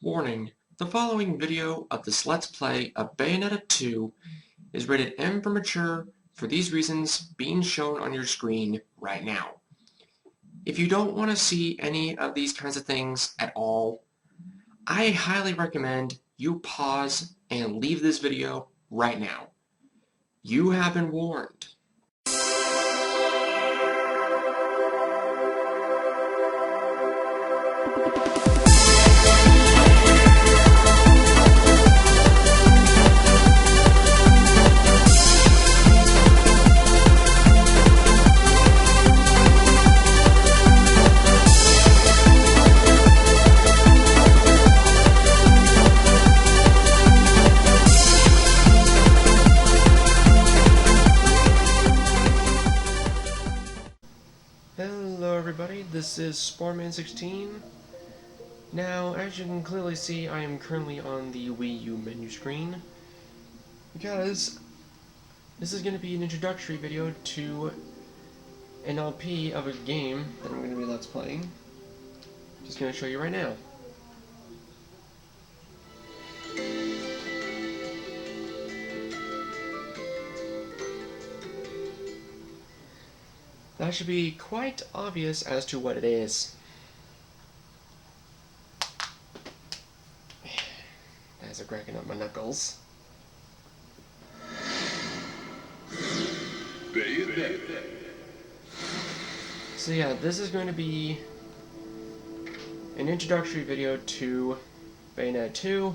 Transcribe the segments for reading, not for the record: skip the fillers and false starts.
Warning: the following video of this Let's Play of Bayonetta 2 is rated M for mature for these reasons being shown on your screen right now. If you don't want to see any of these kinds of things at all, I highly recommend you pause and leave this video right now. You have been warned. Hello everybody, this is Sportman16. Now, as you can clearly see, I am currently on the Wii U menu screen because this is going to be an introductory video to an LP of a game that I'm going to be Let's Playing. Just going to show you right now. That should be quite obvious as to what it is. As I'm cracking up my knuckles. Bayonetta. So yeah, this is going to be an introductory video to Bayonetta 2.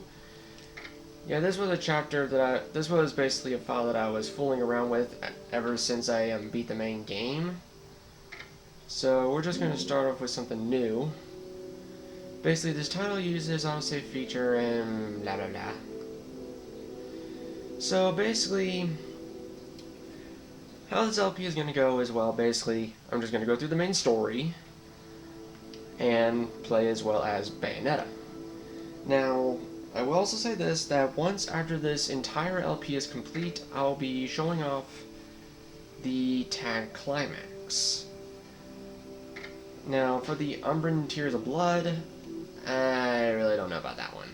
Yeah, this was a chapter that this was basically a file that I was fooling around with ever since I beat the main game. So we're just going to start off with something new. Basically, this title uses autosave feature and blah blah blah. So basically, how this LP is going to go is, well, basically, I'm just going to go through the main story and play as well as Bayonetta. Now, I will also say this, that once after this entire LP is complete, I'll be showing off the tag climax. Now, for the Umbran Tears of Blood, I really don't know about that one.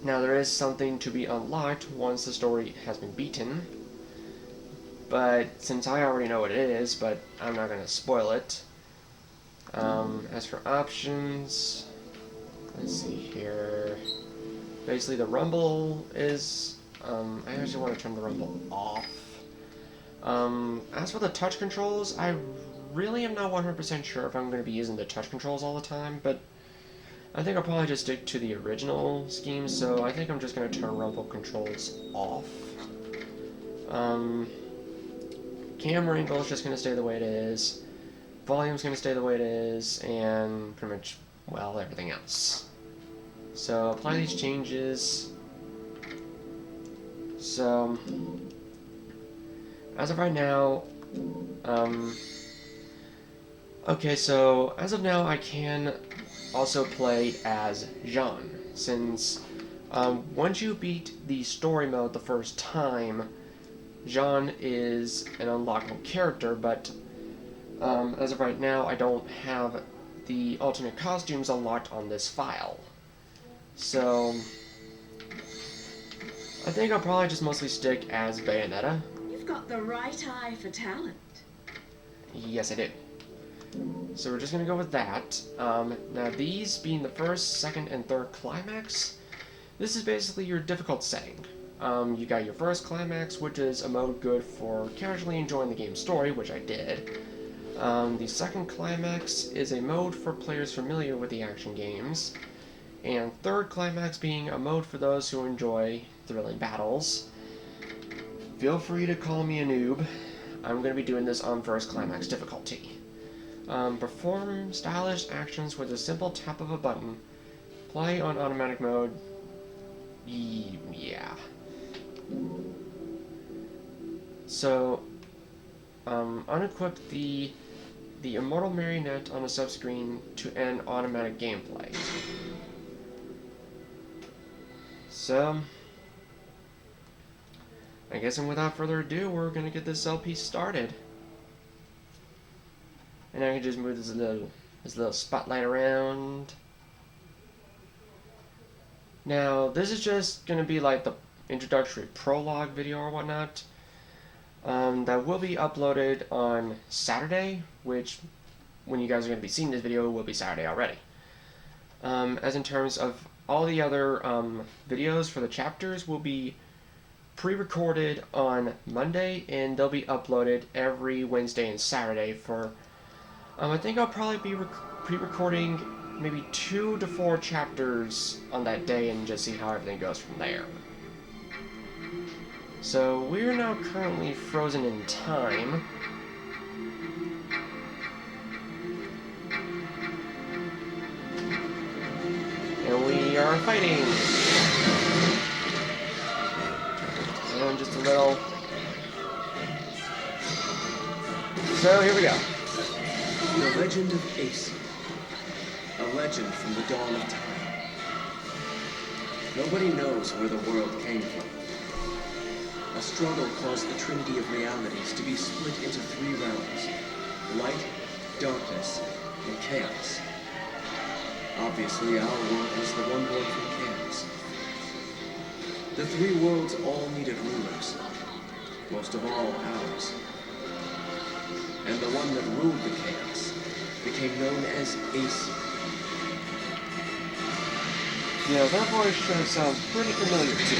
Now, there is something to be unlocked once the story has been beaten, but since I already know what it is, but I'm not going to spoil it. As for options, let's see here. Basically, the rumble is, I actually want to turn the rumble off. As for the touch controls, I really am not 100% sure if I'm going to be using the touch controls all the time, but I think I'll probably just stick to the original scheme, so I think I'm just going to turn rumble controls off. Camera angle is just going to stay the way it is. Volume's going to stay the way it is, and pretty much, well, everything else. So, apply these changes. So, as of right now, okay, so as of now, I can also play as Jean, since once you beat the story mode the first time, Jean is an unlockable character, but as of right now, I don't have the alternate costumes unlocked on this file. So, I think I'll probably just mostly stick as Bayonetta. You've got the right eye for talent. Yes, I did. So we're just going to go with that. Now these being the first, second, and third climax, this is basically your difficult setting. You got your first climax, which is a mode good for casually enjoying the game's story, which I did. The second climax is a mode for players familiar with the action games. And third climax being a mode for those who enjoy thrilling battles. Feel free to call me a noob. I'm going to be doing this on first climax difficulty. Perform stylish actions with a simple tap of a button. Play on automatic mode. Yeah. So, unequip the Immortal Marionette on the subscreen to end automatic gameplay. So, I guess without further ado, we're gonna get this LP started. And I can just move this little spotlight around. Now, this is just going to be like the introductory prologue video or whatnot. That will be uploaded on Saturday, which, when you guys are going to be seeing this video, will be Saturday already. As in terms of all the other videos for the chapters will be pre-recorded on Monday, and they'll be uploaded every Wednesday and Saturday for, I think I'll probably be pre-recording maybe 2 to 4 chapters on that day and just see how everything goes from there. So we're now currently frozen in time. And we are fighting! And just a little. So here we go. The legend of Ace. A legend from the dawn of time. Nobody knows where the world came from. A struggle caused the trinity of realities to be split into 3 realms: light, darkness, and chaos. Obviously, our world was the one born from chaos. The 3 worlds all needed rulers, most of all ours. And the one that ruled the chaos became known as Ace. Yeah, that voice should sound pretty familiar too.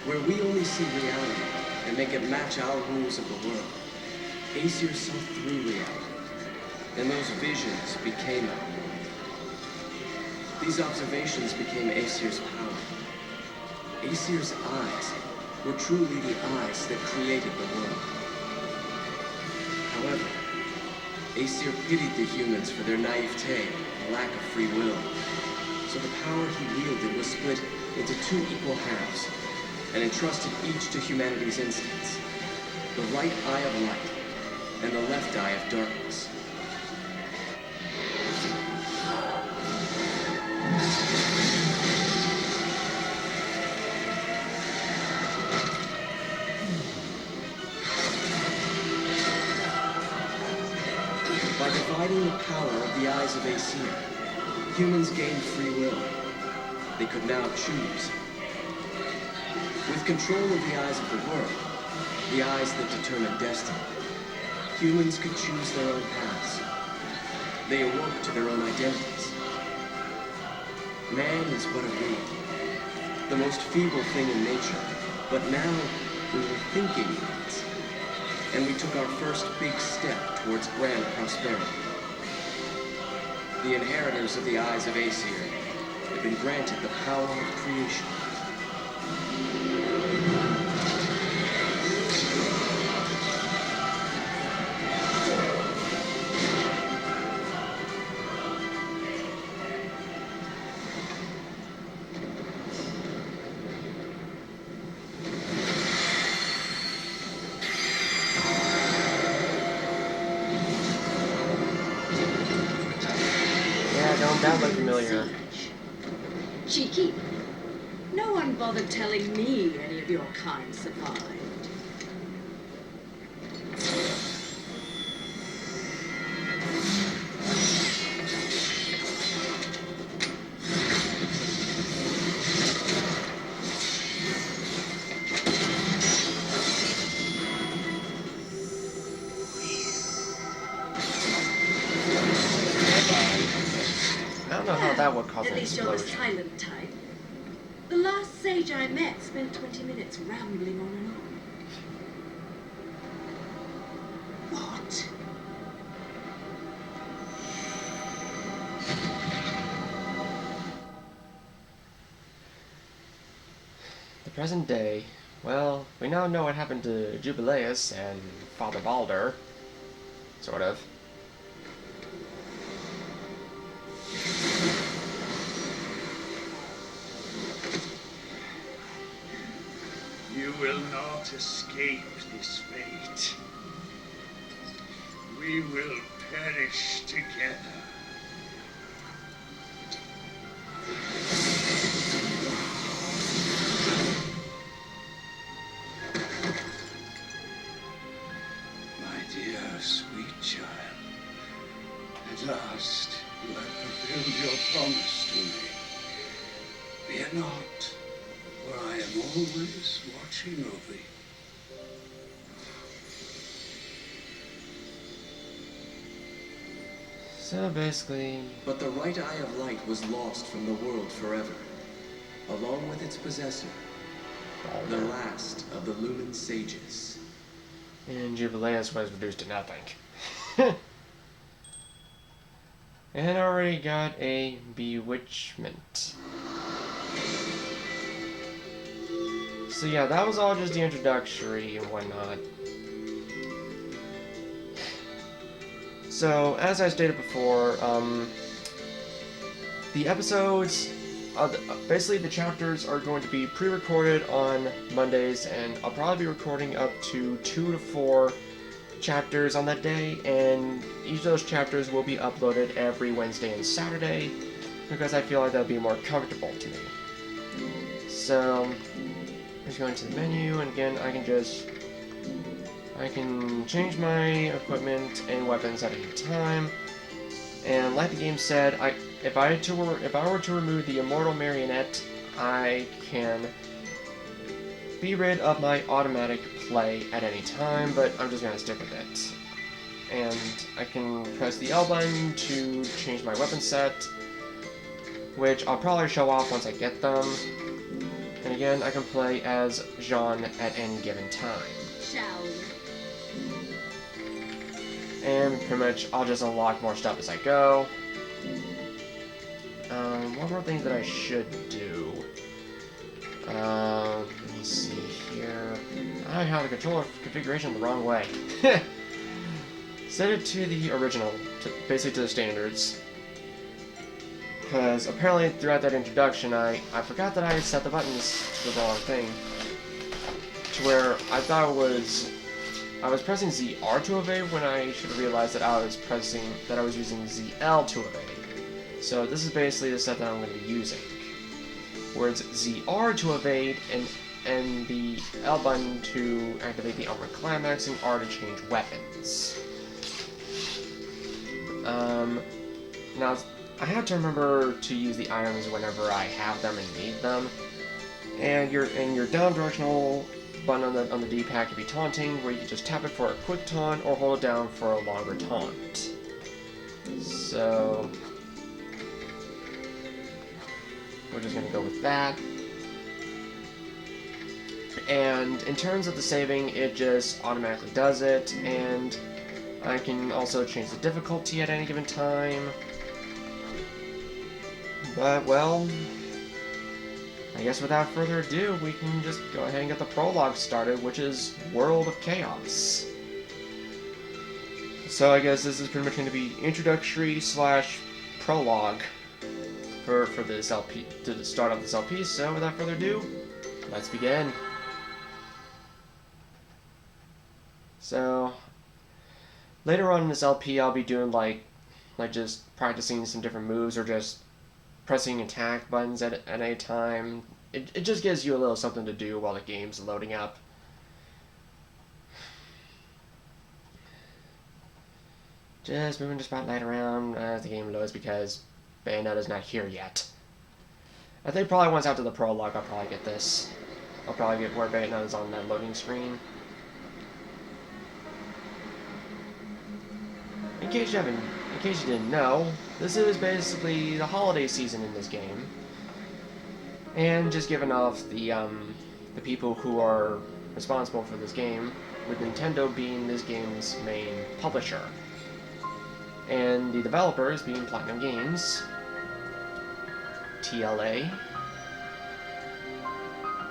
Where we only see reality and make it match our rules of the world, Aesir saw through reality, and those visions became our world. These observations became Aesir's power. Aesir's eyes were truly the eyes that created the world. However, Aesir pitied the humans for their naivete and lack of free will, so the power he wielded was split into 2 equal halves, and entrusted each to humanity's instincts: the right eye of light and the left eye of darkness. By dividing the power of the eyes of Aesir, humans gained free will. They could now choose. With control of the eyes of the world, the eyes that determine destiny, humans could choose their own paths. They awoke to their own identities. Man is but a reed, the most feeble thing in nature, but now we were thinking units, and we took our first big step towards grand prosperity. The inheritors of the eyes of Aesir have been granted the power of creation. That looked familiar. Cheeky. No one bothered telling me any of your kind survived. I don't know how that would cause At an least you're the explosion. silent type. The last sage I met spent 20 minutes rambling on and on. What? The present day. Well, we now know what happened to Jubileus and Father Balder. Sort of. You will not escape this fate. We will perish together. My dear, sweet child, at last you have fulfilled your promise to me. Fear not, for I am always watching over you. So basically, But the right Eye of Light was lost from the world forever, along with its possessor, the last of the Lumen Sages. and Jubileus was reduced to nothing. And I already got a bewitchment. So yeah, that was all just the introductory and whatnot. So, as I stated before, the episodes, basically the chapters are going to be pre-recorded on Mondays, and I'll probably be recording up to 2 to 4 chapters on that day, and each of those chapters will be uploaded every Wednesday and Saturday, because I feel like that would be more comfortable to me. So, just going to the menu, and again, I can change my equipment and weapons at any time, and like the game said, if I were to remove the Immortal Marionette, I can be rid of my automatic play at any time, but I'm just gonna stick with it. And I can press the L button to change my weapon set, which I'll probably show off once I get them. And again, I can play as Jean at any given time. Shall we? And pretty much, I'll just unlock more stuff as I go. One more thing that I should do. Let me see here. I have the controller configuration the wrong way. Set it to the original, basically to the standards. Because apparently throughout that introduction, I forgot that I had set the buttons to the wrong thing. To where I thought I was pressing ZR to evade when I should have realized that I was using ZL to evade. So this is basically the set that I'm going to be using. Where it's ZR to evade and the L button to activate the armor climax and R to change weapons. Now I have to remember to use the items whenever I have them and need them. And your down directional button on the D-pad can be taunting, where you can just tap it for a quick taunt or hold it down for a longer taunt. So we're just gonna go with that. And in terms of the saving, it just automatically does it, and I can also change the difficulty at any given time. But, well, I guess without further ado, we can just go ahead and get the prologue started, which is World of Chaos. So I guess this is pretty much going to be introductory / prologue for this LP, to start off this LP, so without further ado, let's begin. So, later on in this LP, I'll be doing like just practicing some different moves, or just pressing attack buttons at a time. It just gives you a little something to do while the game's loading up. Just moving the spotlight around as the game loads, because Bayonetta's not here yet. I think probably once after the prologue, I'll probably get this. I'll probably get where Bayonetta's on that loading screen. In case you didn't know, this is basically the holiday season in this game, and just giving off the people who are responsible for this game, with Nintendo being this game's main publisher, and the developers being Platinum Games, TLA,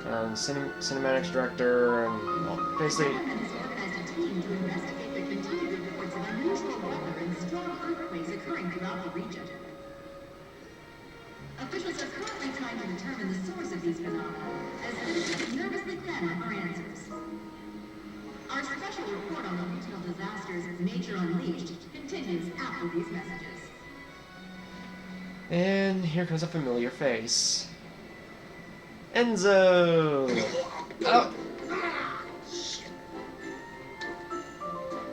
and cinematics director, and well, basically. Throughout the region. Officials are currently trying to determine the source of these phenomena, as citizens nervously clamor for answers. Our special report on the regional disasters Nature Unleashed continues after these messages. And here comes a familiar face. Enzo! Oh!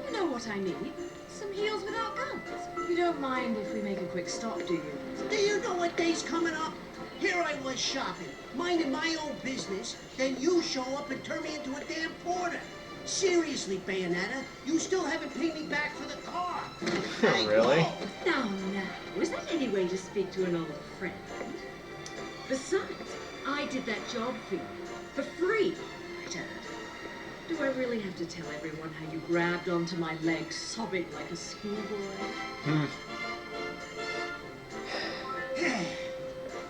You know what I need? Some heels without guns. You don't mind if we make a quick stop, do you? Do you know what day's coming up? Here I was shopping, minding my own business, then you show up and turn me into a damn porter. Seriously, Bayonetta, you still haven't paid me back for the car. Really? Now, is that any way to speak to an old friend? Besides, I did that job for you, for free, might add. Do I really have to tell everyone how you grabbed onto my leg, sobbing like a schoolboy?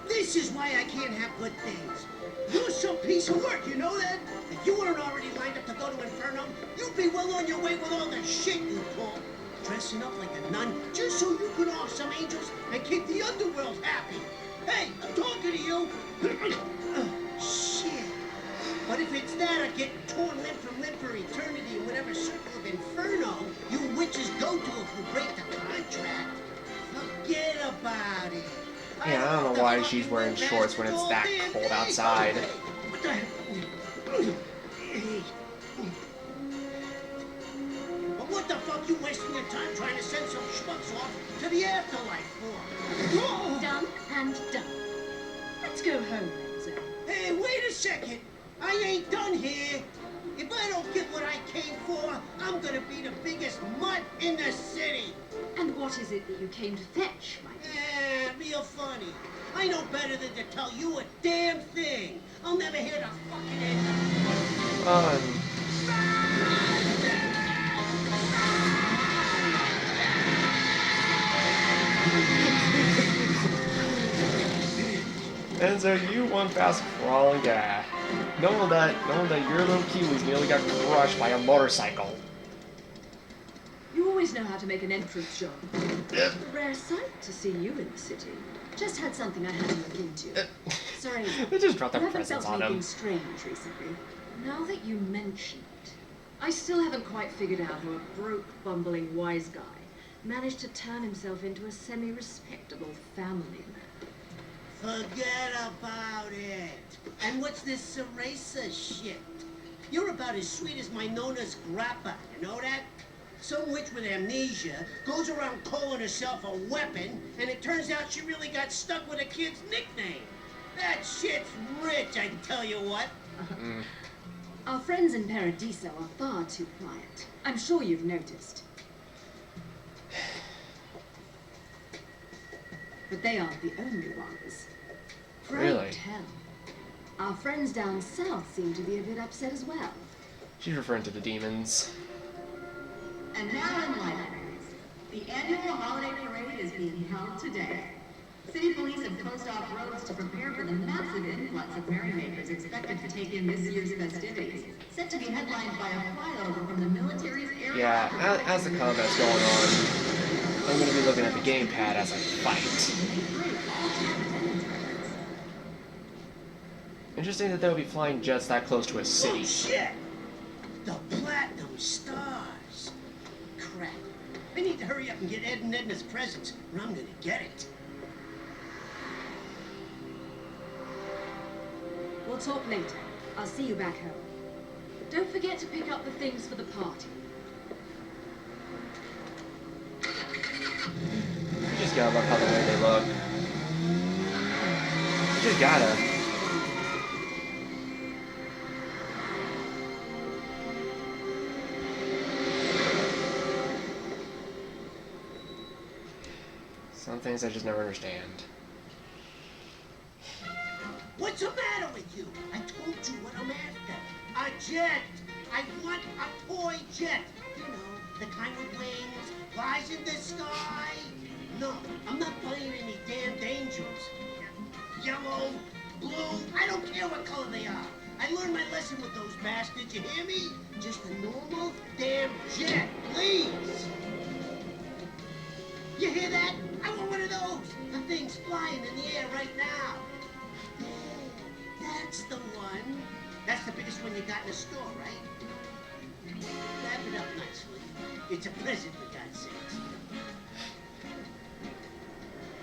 This is why I can't have good things. You're some piece of work, you know that? If you weren't already lined up to go to Inferno, you'd be well on your way with all the shit you pull. Dressing up like a nun just so you could off some angels and keep the underworld happy. Hey, I'm talking to you. Shit. But if it's that or getting torn limb from limb for eternity in whatever circle of Inferno you witches go to if you break the contract, forget about it. Yeah, I don't know why she's wearing shorts when it's that cold outside. What the hell? But what the fuck you wasting your time trying to send some schmucks off to the afterlife for? Done and done. Let's go home, Enzo. Hey, wait a second. I ain't done here. If I don't get what I came for, I'm gonna be the biggest mutt in the city. And what is it that you came to fetch, my dear? Real funny. I know better than to tell you a damn thing. I'll never hear the fucking end of Enzo, you one fast crawling guy. Knowing that your little Kiwis nearly got crushed by a motorcycle. You always know how to make an entrance, John. A rare sight to see you in the city. Just had something I had to look into. Sorry, They just dropped you their haven't presents felt on anything him. strange recently. Now that you mention it, I still haven't quite figured out how a broke, bumbling wise guy managed to turn himself into a semi-respectable family man. Forget about it. And what's this Ceresa shit? You're about as sweet as my Nona's grappa, you know that? Some witch with amnesia goes around calling herself a weapon, and it turns out she really got stuck with a kid's nickname. That shit's rich, I tell you what. Our friends in Paradiso are far too quiet. I'm sure you've noticed. But they aren't the only ones. Pray Really? tell. Our friends down south seem to be a bit upset as well. She's referring to the demons. And now in libraries, the annual holiday parade is being held today. City police have closed off roads to prepare for the massive influx of merrymakers expected to take in this year's festivities, set to be headlined by a flyover from the military's area. Yeah, as the combat's going on, I'm going to be looking at the gamepad as I fight. Interesting that they'll be flying jets that close to a Oh city. shit! The platinum stars. Crap. I need to hurry up and get Ed and Edna's presents, or I'm gonna get it. We'll talk later. I'll see you back home. Don't forget to pick up the things for the party. You just gotta love how the way they look. You just gotta. Some things I just never understand. What's the matter with you? I told you what I'm after. A jet. I want a toy jet. You know, the kind with wings, flies in the sky. No, I'm not buying any damned angels. Yellow, blue, I don't care what color they are. I learned my lesson with those bastards, you hear me? Just a normal damn jet, please. You hear that? I want one of those. The thing's flying in the air right now. That's the one. the biggest one you got in the store, right? Wrap it up nicely. It's a present, for God's sakes.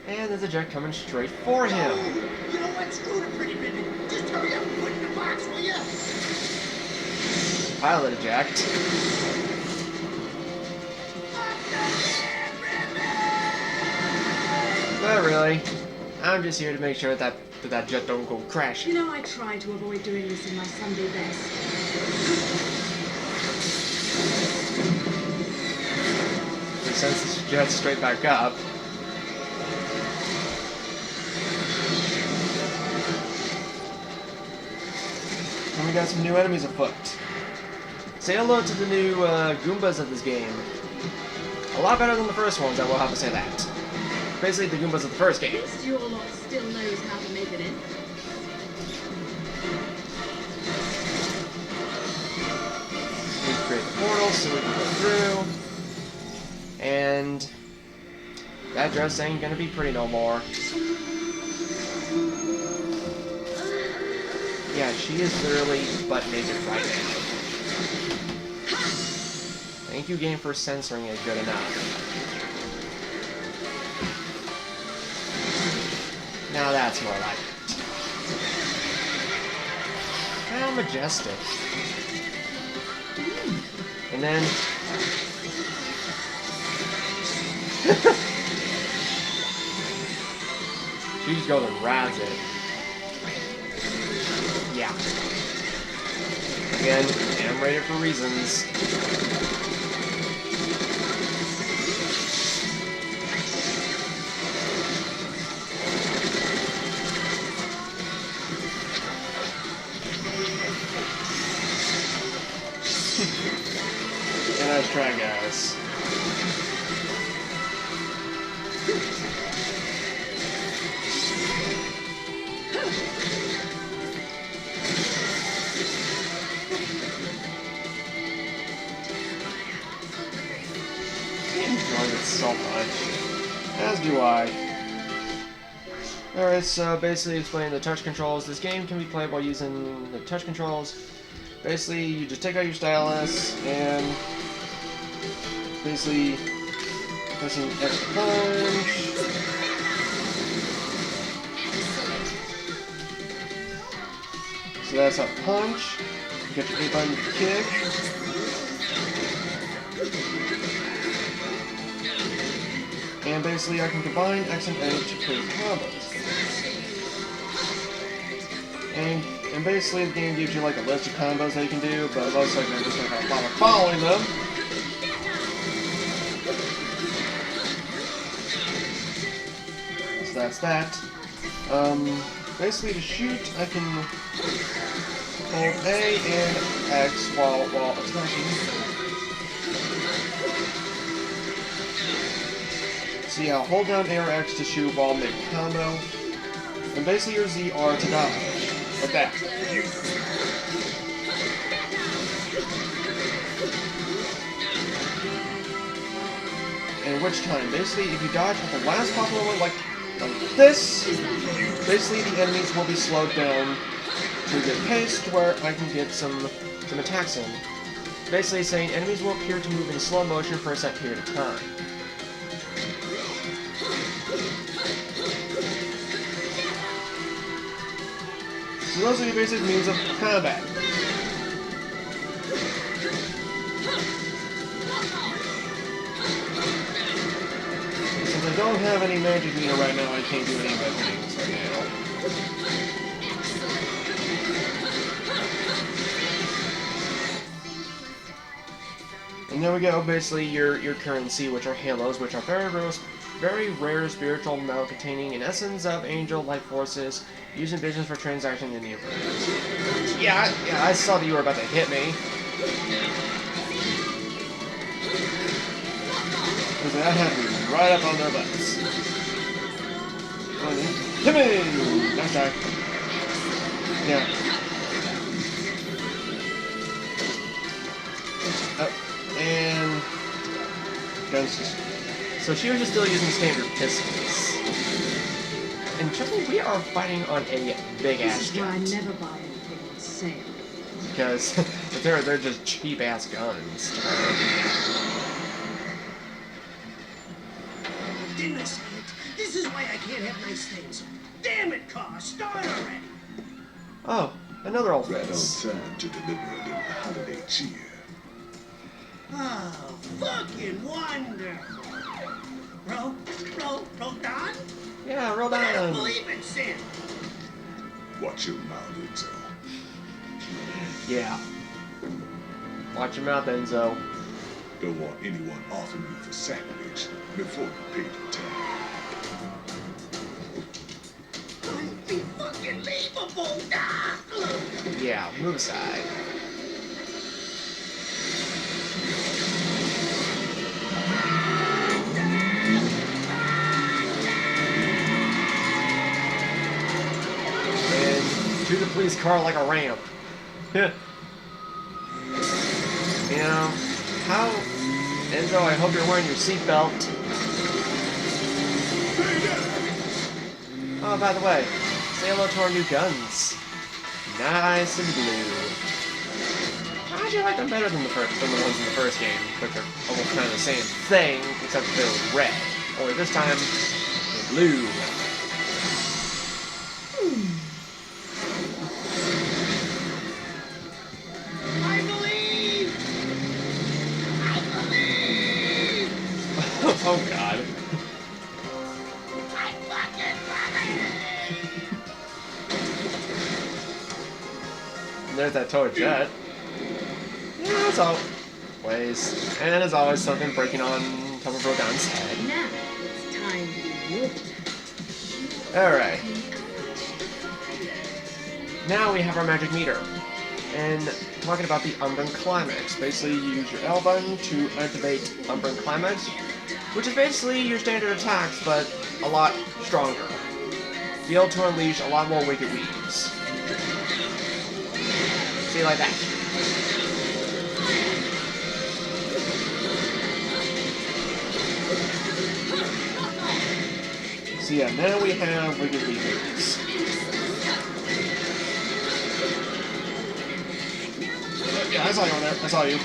And there's a jet coming straight for him. You know what? Screw the pretty ribbon. Just hurry up and put it in the box, will ya? Pilot eject. But really, I'm just here to make sure that jet don't go crash. You know, I try to avoid doing this in my Sunday best. He sends this jet straight back up. And we got some new enemies afoot. Say hello to the new Goombas of this game. A lot better than the first ones, I will have to say that. Basically, the Goombas of the first At game. least your lot still knows how to make it in. We create the portal so we can go through. And that dress ain't gonna be pretty no more. Yeah, she is literally butt naked right now. Thank you, game, for censoring it good enough. Now that's more like it. How majestic. And then... she just goes and rides it. Yeah. Again, I'm rated for reasons. And nice try, guys. So much. As do I. Alright, so basically explaining the touch controls. This game can be played while using the touch controls. Basically, you just take out your stylus and basically pressing X to punch. So that's a punch. You get your A button to kick. And basically I can combine X and A to create combos. And basically the game gives you like a list of combos that you can do, but most likely I'm just going to have a lot of following them. So that's that. Basically to shoot I can hold A and X while attacking. So yeah, hold down A or X to shoot while make a combo. And basically your Z R to dodge. Like that. And which time? Basically, if you dodge at the last possible moment, like this, basically the enemies will be slowed down to a good pace to where I can get some attacks in. Basically saying enemies will appear to move in slow motion for a set period of time. So those are your basic means of combat. Since I don't have any magic meter right now, I can't do any of my things right now. And there we go, basically your currency, which are halos, which are very rare spiritual metal containing an essence of angel life forces, using visions for transaction in the universe. Yeah, I saw that you were about to hit me. Because that happened right up on their butts. Hit me! Nice try. Yeah. Oh, and... guns. So she was just still using standard pistols. And trust me, we are fighting on a big-ass This is why I jet. never buy anything on sale. because they're just cheap ass guns. Didn't I say it? This is why I can't have nice things. Damn it, car, start already. Oh, another old Right face. on time to deliver a little holiday cheer. Oh, fucking wonderful. Rodan? Yeah, roll I don't down. believe it, Sam. Watch your mouth, Enzo. Yeah. Watch your mouth, Enzo. Don't want anyone offering you for sacrilege before you pay the tab. Unbelievable. Yeah, move aside. And to the police car like a ramp. You know, how... Enzo, I hope you're wearing your seatbelt. Oh, by the way, say hello to our new guns. Nice and blue. I actually like them better than the ones in the first game, which are almost kind of the same thing, except they're red. Only this time, they're blue. I believe. Oh god. And there's that toy jet. Yeah, that's always. And as always, something breaking on top of Rodon's head. Now it's time to be your turn. Alright. Now we have our magic meter. And talking about the Umbran Climax. Basically, you use your L button to activate Umbran Climax, which is basically your standard attacks, but a lot stronger. Be able to unleash a lot more Wicked Weaves. See, like that. So yeah, now we have Wicked Weaves. Yeah, I saw you on there. I saw you.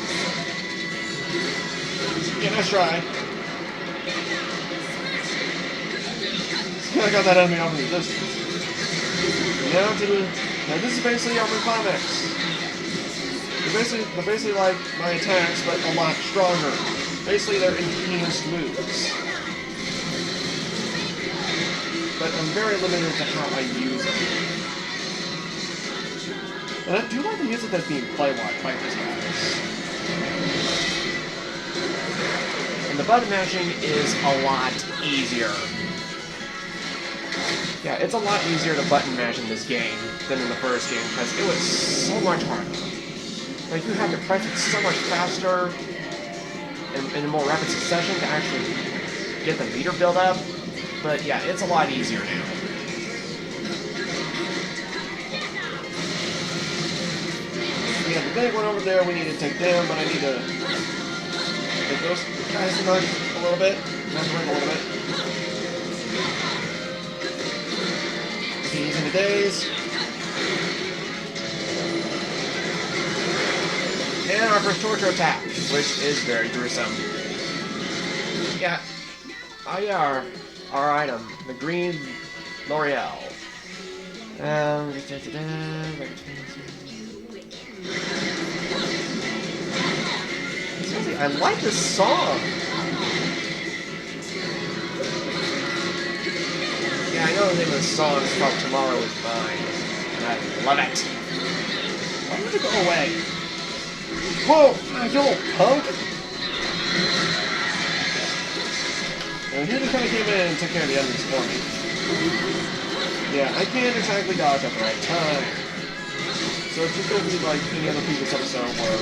Yeah, nice try. I got that enemy off in the distance. Now this is basically Umbran Climax. They're basically like my attacks, but a lot stronger. Basically, they're enhanced moves. But I'm very limited to how I use them. And I do like to use it as being play while I fight these guys. And the button mashing is a lot easier. Yeah, it's a lot easier to button mash in this game than in the first game, because it was so much harder. Like, you had to press it so much faster and in a more rapid succession to actually get the meter build up. But yeah, it's a lot easier now. We have the big one over there we need to take down, but I need to make those guys nudge a little bit. Nudge ring a little bit. Keys in the days. And our first torture attack, which is very gruesome. Yeah, our item, the green L'Oreal. I like this song. Yeah, I know the name of the song is called Tomorrow Is Mine, and I love it. Why don't you go away? Whoa, you little punk! Now here they kind of came in and took care of the enemies for me. Yeah, I can't exactly dodge at the right time. So it's just going to be like any other previous episode where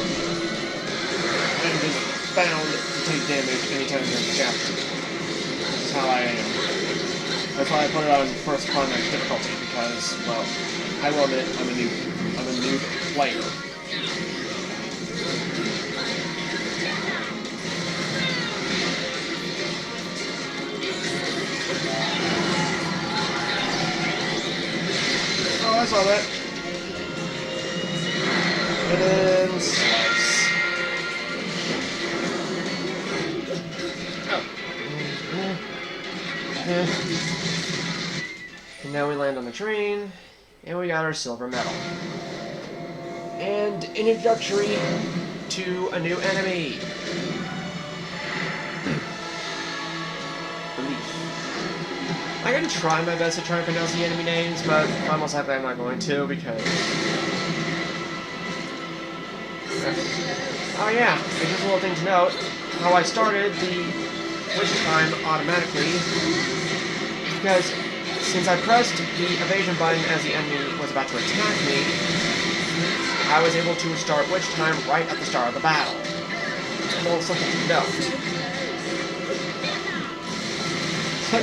I'm just bound to take damage anytime there's a chapter. This is how I am. That's why I put it on first climax difficulty, because, well, I will admit, I'm a new player. Oh, I saw that. it in, slice. Oh. And now we land on the train, and we got our silver medal. And an introductory to a new enemy. I'm going to try my best to try and pronounce the enemy names, but I'm most likely I'm not going to because... Oh yeah, and just a little thing to note, how I started the witch time automatically, because since I pressed the evasion button as the enemy was about to attack me, I was able to start witch time right at the start of the battle. A little something to note.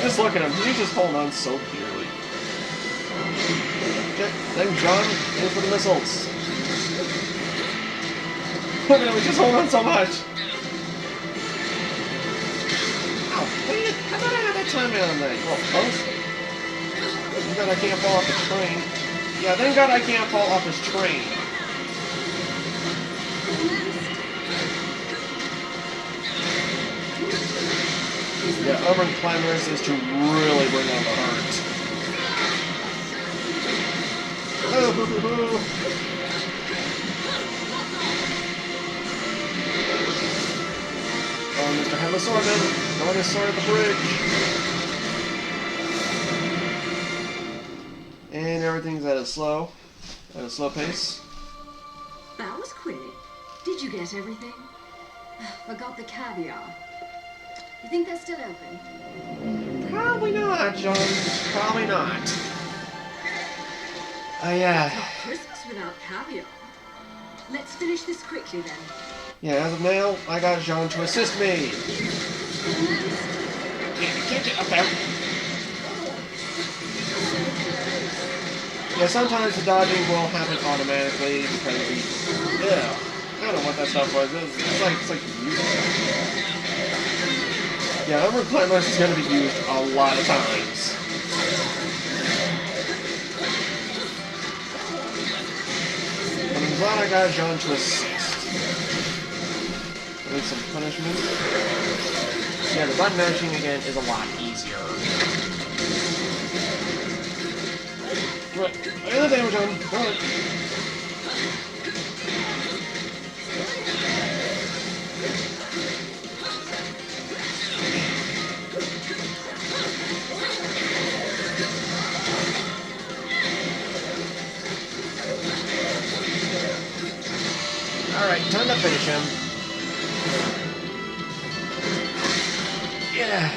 Just look at him, he's just holding on so dearly. Okay, then John, in for the missiles. Look at him, he's just holding on so much. Ow, dang it, I thought I had that time on that. Oh, post. Thank God I can't fall off the train. Yeah, thank God I can't fall off this train. Yeah, urban clamors is to really bring on the hurt. Oh, hoo, hoo, hoo. Oh, Mr. Headless Swordman, throwing his sword at the bridge. And everything's at a slow pace. That was quick. Did you get everything? Forgot the caviar. You think they're still open? Probably not, John. Probably not. Yeah. Not Christmas without caviar. Let's finish this quickly then. Yeah, as of now, I got John to assist me. Can't get up there. Yeah, sometimes the dodging will happen automatically because we... Yeah. I don't know what that stuff was. It's like useless. Yeah, Urban Climbers is going to be used a lot of times. But I'm glad I got John to assist. With some punishment. Yeah, the button mashing again is a lot easier. Right, I got the damage on. Alright. Alright, time to finish him. Yeah.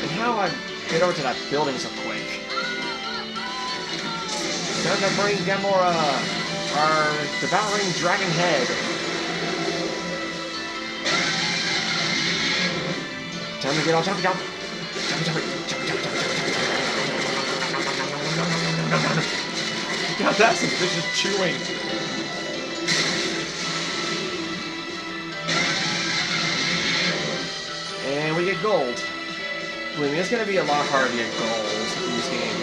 And how I get over to that building so quick. Time to bring Gamora, our devouring dragon head. Time to get all jumpy jump. Jumpy jumpy. Jumpy jump, jump, jump. God, that's some vicious chewing. And we get gold. Believe me, it's gonna be a lot harder to get gold in this game.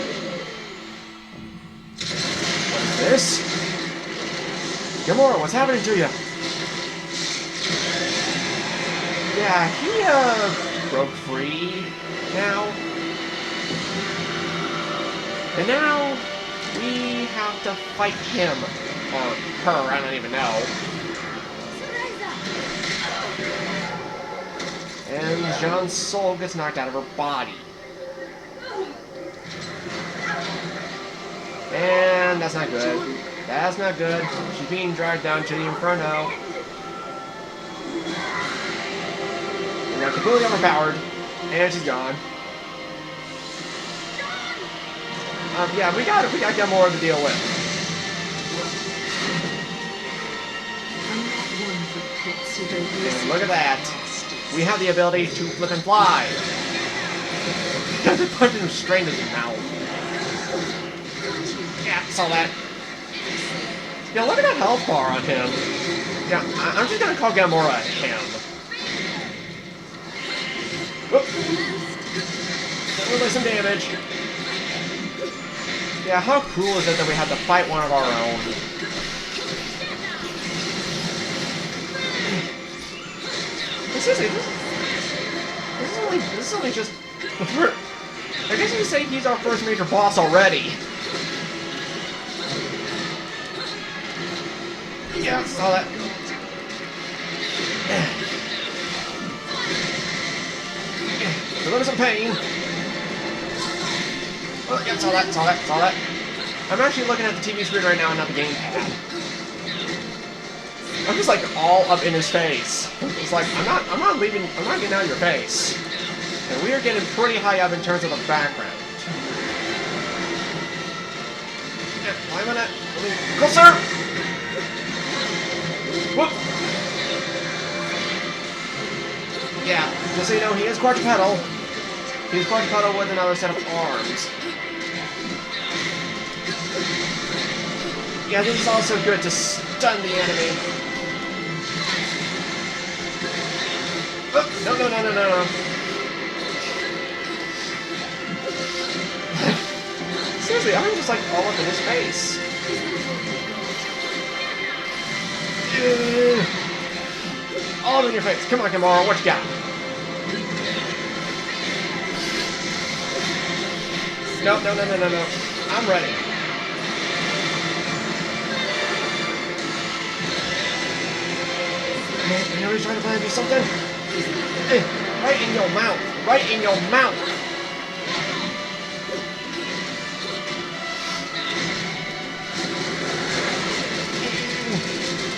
What is this? Gamora, what's happening to you? Yeah, he broke free now. And now we have to fight him. Or her, I don't even know. And Jean's soul gets knocked out of her body. And that's not good. That's not good. She's being dragged down to the Inferno. And now completely overpowered. And she's gone. Yeah, we got Gamora to deal with. And look at that. We have the ability to flip and fly. Because it punched him straight in his mouth. Yeah, saw that. Yeah, look at that health bar on him. Yeah, I'm just gonna call Gamora him. Whoop. Really some damage. Yeah, how cool is it that we had to fight one of our own? Seriously, this is only just the first. I guess you could say he's our first major boss already. Yeah, saw that. Deliver some pain. Oh, yeah, saw that. I'm actually looking at the TV screen right now and not the gamepad. I'm just like all up in his face. It's like I'm not getting out of your face. And we are getting pretty high up in terms of the background. Yeah, climb on it. Closer! Whoop! Yeah, just so you know, he is quadrupedal. He's quadrupedal with another set of arms. Yeah, this is also good to stun the enemy. Oh, no. Seriously, I'm just like all up in his face. All in your face. Come on, Kimura, what you got? No. I'm ready. I know he's trying to plan to do something. Right in your mouth. Right in your mouth.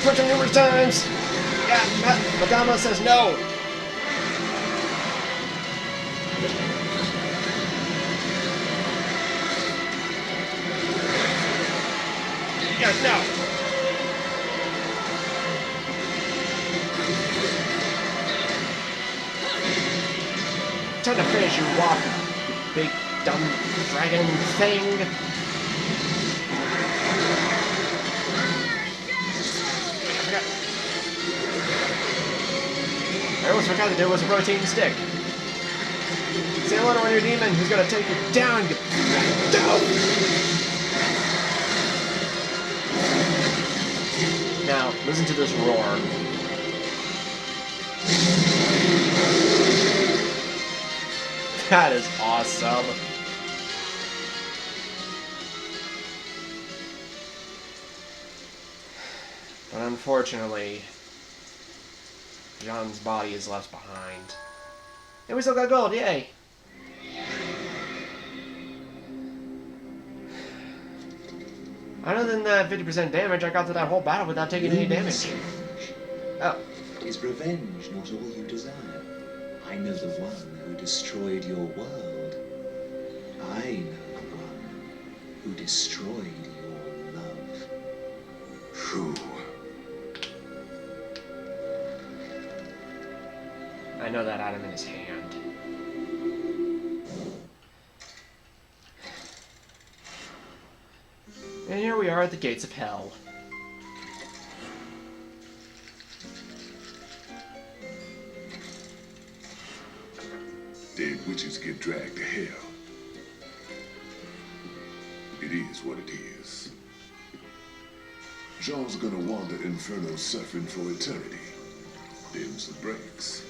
Punch him numerous times. Yeah, Madama says no. Yeah, no. Time to finish you off, you big dumb dragon thing. I almost forgot that there was a rotating stick. Say hello to your demon who's gonna take you down, you down! Now, listen to this roar. That is awesome. But unfortunately, John's body is left behind. And we still got gold, yay! Other than that 50% damage, I got through that whole battle without taking any damage. Oh. Is revenge not all you desire? I know the one who destroyed your world. I know the one who destroyed your love. Who? I know that item in his hand. And here we are at the gates of hell. Dead witches get dragged to hell. It is what it is. Jean's gonna wander Inferno suffering for eternity. Them's the breaks.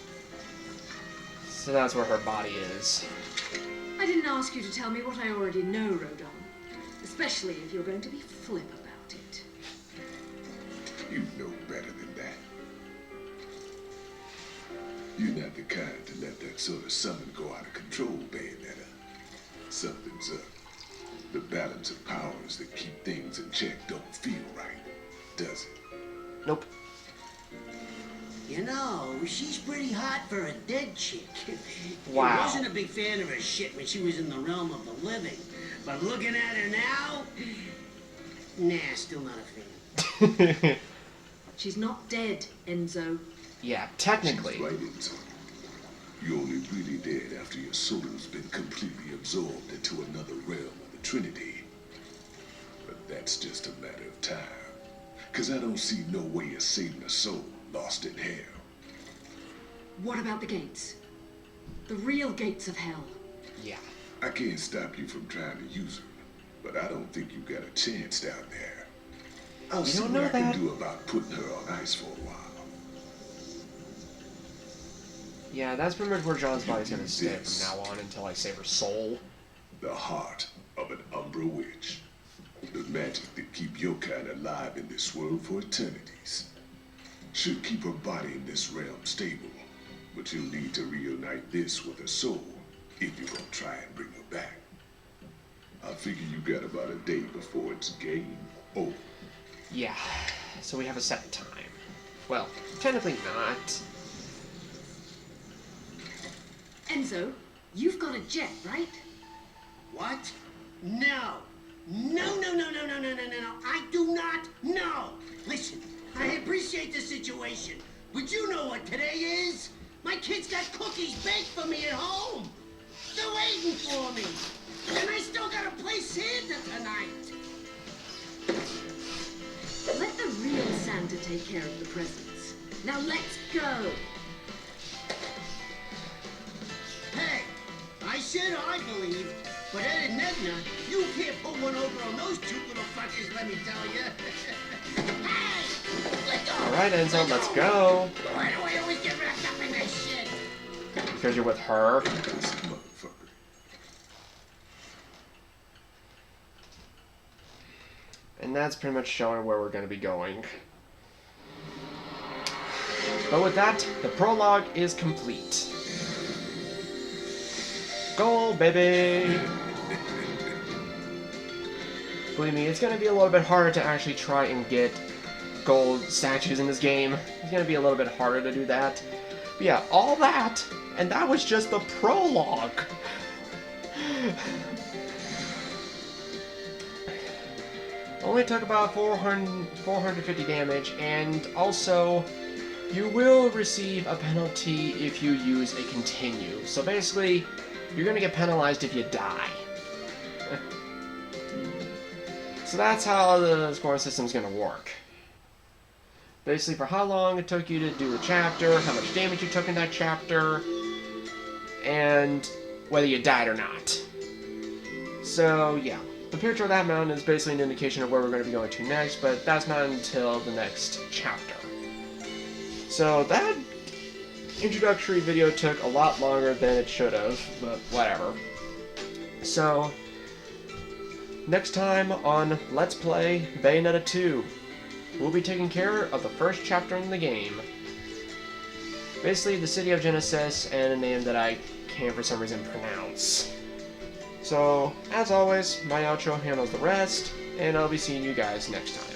So that's where her body is. I didn't ask you to tell me what I already know, Rodon. Especially if you're going to be flip about it. You know better than that. You're not the kind to let that sort of summon go out of control, Bayonetta. Something's up. The balance of powers that keep things in check don't feel right, does it? Nope. You know, she's pretty hot for a dead chick. Wow. I wasn't a big fan of her shit when she was in the realm of the living. But looking at her now, nah, still not a fan. She's not dead, Enzo. Yeah, technically. She's right, Enzo. You're only really dead after your soul's been completely absorbed into another realm of the Trinity. But that's just a matter of time. 'Cause I don't see no way of saving a soul lost in hell. What about the gates? The real gates of hell. Yeah. I can't stop you from trying to use them, but I don't think you got a chance down there. I'll see don't what know I can that. do about putting her on ice for a while. Yeah, that's pretty much where John's body's gonna stay from now on until I save her soul. The heart of an Umbra witch. The magic that keep your kind alive in this world for eternities. Should keep her body in this realm stable, but you'll need to reunite this with her soul if you're gonna try and bring her back. I figure you got about a day before it's game over. Yeah, so we have a set time. Well, technically not. Enzo, you've got a jet, right? What? No. No, no, no, no, no, no, no, no, no. I do not know. Listen, I appreciate the situation, but you know what today is? My kids got cookies baked for me at home. They're waiting for me. And I still gotta play Santa tonight. Let the real Santa take care of the presents. Now let's go. Hey, I said I believe, but Ed and Edna, you can't put one over on those two little fuckers, let me tell you. Hey, let go. Alright, Enzo, let's go. Why do I always get wrapped up in this shit? Because you're with her. This motherfucker. And that's pretty much showing where we're going to be going. But with that, the prologue is complete. Goal, baby! Believe me, it's going to be a little bit harder to actually try and get gold statues in this game. It's going to be a little bit harder to do that. But yeah, all that, and that was just the prologue. Only took about 450 damage, and also you will receive a penalty if you use a continue. So basically, you're gonna get penalized if you die. So that's how the scoring system's gonna work. Basically, for how long it took you to do the chapter, how much damage you took in that chapter, and whether you died or not. So yeah. The picture of that mountain is basically an indication of where we're going to be going to next, but that's not until the next chapter. So that introductory video took a lot longer than it should have, but whatever. So, next time on Let's Play Bayonetta 2, we'll be taking care of the first chapter in the game. Basically, the city of Genesis and a name that I can't for some reason pronounce. So, as always, my outro handles the rest, and I'll be seeing you guys next time.